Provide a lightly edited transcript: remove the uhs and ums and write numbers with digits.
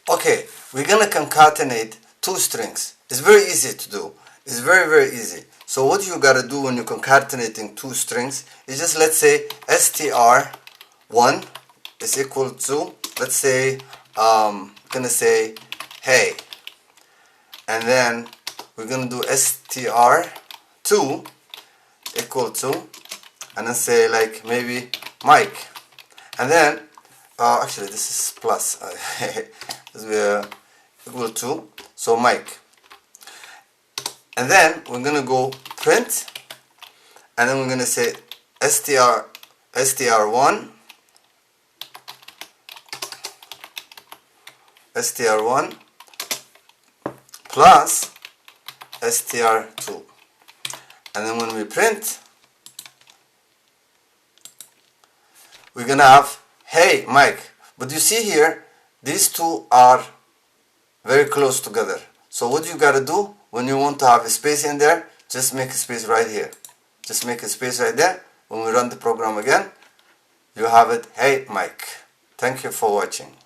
Okay, we're gonna concatenate two strings. It's very easy to do. It's very easy. So what you gotta do when you're concatenating two strings is just, let's say str1 is equal to, let's say gonna say hey, and then we're gonna do str2 equal to, and then say like maybe Mike, and then actually this is plus this will equal to, so Mike, and then we're gonna go print, and then we're gonna say str1 plus str2, and then when we print, we're gonna have hey Mike. But you see here, these two are very close together. So what you gotta do when you want to have a space in there, just make a space right here. Just make a space right there. When we run the program again, you have it, hey Mike. Thank you for watching.